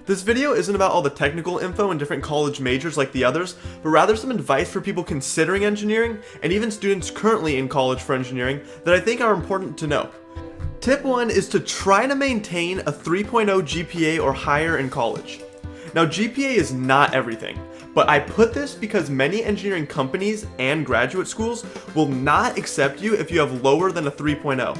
This video isn't about all the technical info and different college majors like the others, but rather some advice for people considering engineering and even students currently in college for engineering that I think are important to know. Tip 1 is to try to maintain a 3.0 GPA or higher in college. Now GPA is not everything, but I put this because many engineering companies and graduate schools will not accept you if you have lower than a 3.0.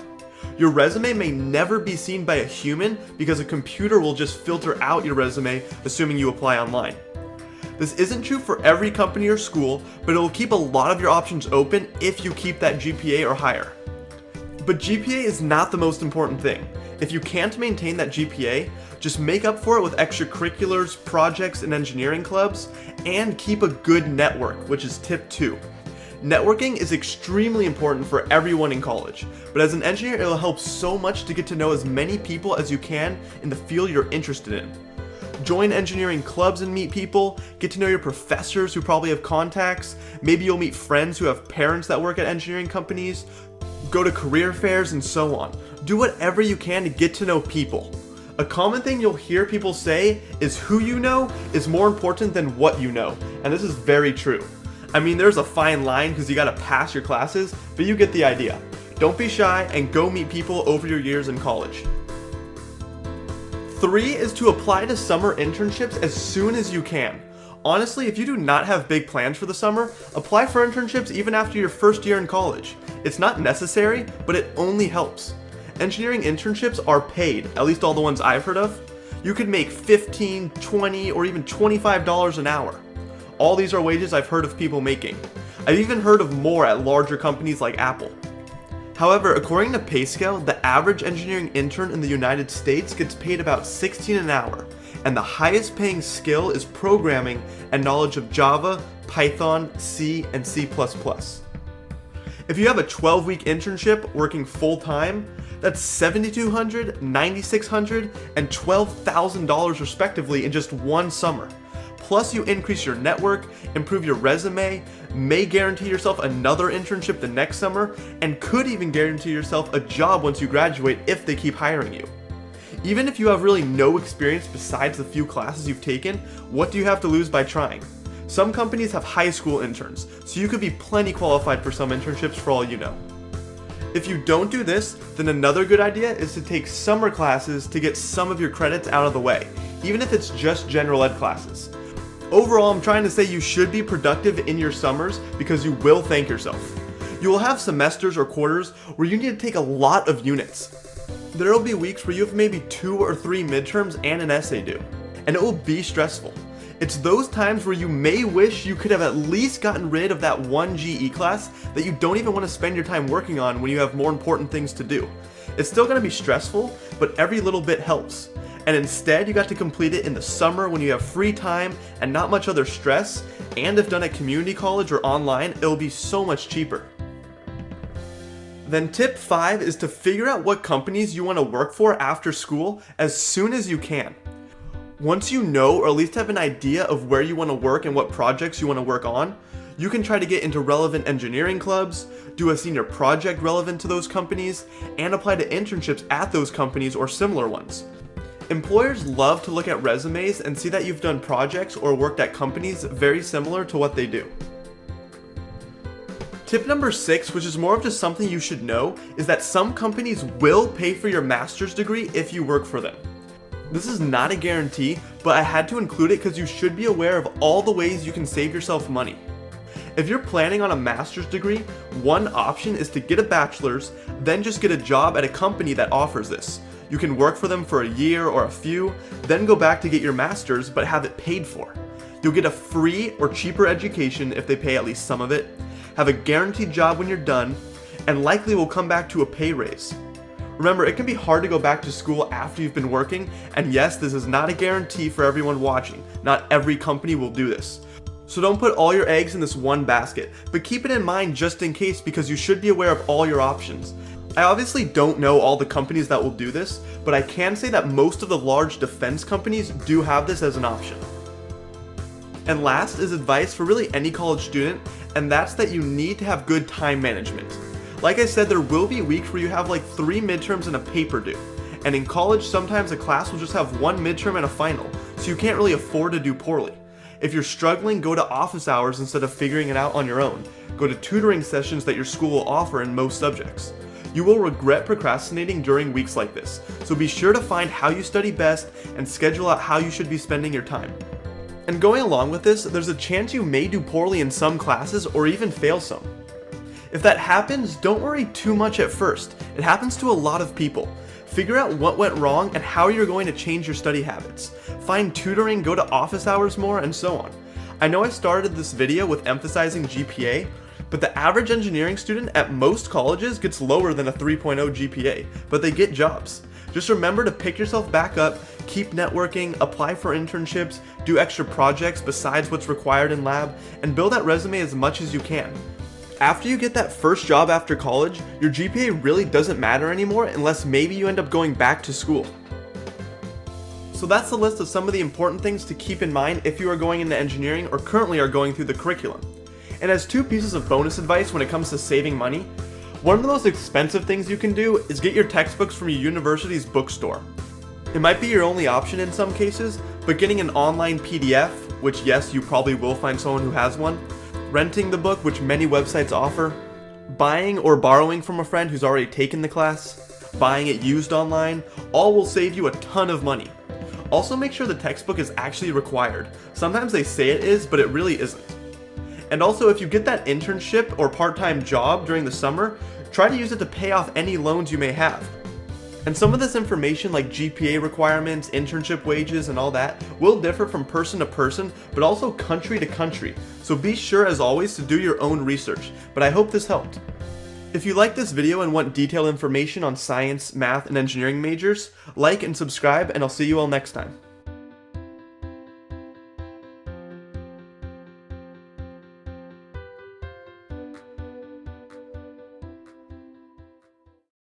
Your resume may never be seen by a human because a computer will just filter out your resume assuming you apply online. This isn't true for every company or school, but it will keep a lot of your options open if you keep that GPA or higher. But GPA is not the most important thing. If you can't maintain that GPA, just make up for it with extracurriculars, projects, and engineering clubs, and keep a good network, which is tip 2. Networking is extremely important for everyone in college, but as an engineer it will help so much to get to know as many people as you can in the field you're interested in. Join engineering clubs and meet people, get to know your professors who probably have contacts, maybe you'll meet friends who have parents that work at engineering companies, go to career fairs and so on. Do whatever you can to get to know people. A common thing you'll hear people say is who you know is more important than what you know, and this is very true. I mean, there's a fine line because you gotta pass your classes, but you get the idea. Don't be shy and go meet people over your years in college. 3 is to apply to summer internships as soon as you can. Honestly, if you do not have big plans for the summer, apply for internships even after your first year in college. It's not necessary, but it only helps. Engineering internships are paid, at least all the ones I've heard of. You could make $15, $20, or even $25 an hour. All these are wages I've heard of people making. I've even heard of more at larger companies like Apple. However, according to PayScale, the average engineering intern in the United States gets paid about $16 an hour, and the highest paying skill is programming and knowledge of Java, Python, C, and C++. If you have a 12-week internship working full-time, that's $7,200, $9,600, and $12,000 respectively in just one summer. Plus you increase your network, improve your resume, may guarantee yourself another internship the next summer, and could even guarantee yourself a job once you graduate if they keep hiring you. Even if you have really no experience besides the few classes you've taken, what do you have to lose by trying? Some companies have high school interns, so you could be plenty qualified for some internships for all you know. If you don't do this, then another good idea is to take summer classes to get some of your credits out of the way, even if it's just general ed classes. Overall, I'm trying to say you should be productive in your summers because you will thank yourself. You will have semesters or quarters where you need to take a lot of units. There will be weeks where you have maybe 2 or 3 midterms and an essay due, and it will be stressful. It's those times where you may wish you could have at least gotten rid of that one GE class that you don't even want to spend your time working on when you have more important things to do. It's still going to be stressful, but every little bit helps. And instead you got to complete it in the summer when you have free time and not much other stress, and if done at community college or online, it'll be so much cheaper. Then tip 5 is to figure out what companies you want to work for after school as soon as you can. Once you know, or at least have an idea of where you want to work and what projects you want to work on, you can try to get into relevant engineering clubs, do a senior project relevant to those companies, and apply to internships at those companies or similar ones. Employers love to look at resumes and see that you've done projects or worked at companies very similar to what they do. Tip number 6, which is more of just something you should know, is that some companies will pay for your master's degree if you work for them. This is not a guarantee, but I had to include it because you should be aware of all the ways you can save yourself money. If you're planning on a master's degree, one option is to get a bachelor's, then just get a job at a company that offers this. You can work for them for a year or a few, then go back to get your master's but have it paid for. You'll get a free or cheaper education if they pay at least some of it, have a guaranteed job when you're done, and likely will come back to a pay raise. Remember, it can be hard to go back to school after you've been working, and yes, this is not a guarantee for everyone watching. Not every company will do this. So don't put all your eggs in this one basket, but keep it in mind just in case because you should be aware of all your options. I obviously don't know all the companies that will do this, but I can say that most of the large defense companies do have this as an option. And last is advice for really any college student, and that's that you need to have good time management. Like I said, there will be weeks where you have like 3 midterms and a paper due, And in college, sometimes a class will just have one midterm and a final, so you can't really afford to do poorly. If you're struggling, go to office hours instead of figuring it out on your own. Go to tutoring sessions that your school will offer in most subjects. You will regret procrastinating during weeks like this, so be sure to find how you study best and schedule out how you should be spending your time. And going along with this, there's a chance you may do poorly in some classes or even fail some. If that happens, don't worry too much at first. It happens to a lot of people. Figure out what went wrong and how you're going to change your study habits. Find tutoring, go to office hours more, and so on. I know I started this video with emphasizing GPA, but the average engineering student at most colleges gets lower than a 3.0 GPA, but they get jobs. Just remember to pick yourself back up, keep networking, apply for internships, do extra projects besides what's required in lab, and build that resume as much as you can. After you get that first job after college, your GPA really doesn't matter anymore unless maybe you end up going back to school. So that's the list of some of the important things to keep in mind if you are going into engineering or currently are going through the curriculum. And as 2 pieces of bonus advice when it comes to saving money, one of the most expensive things you can do is get your textbooks from your university's bookstore. It might be your only option in some cases, but getting an online PDF, which yes, you probably will find someone who has one, renting the book, which many websites offer, buying or borrowing from a friend who's already taken the class, buying it used online, all will save you a ton of money. Also make sure the textbook is actually required. Sometimes they say it is, but it really isn't. And also, if you get that internship or part-time job during the summer, try to use it to pay off any loans you may have. And some of this information like GPA requirements, internship wages, and all that will differ from person to person, but also country to country. So be sure as always to do your own research, but I hope this helped. If you like this video and want detailed information on science, math, and engineering majors, like and subscribe, and I'll see you all next time.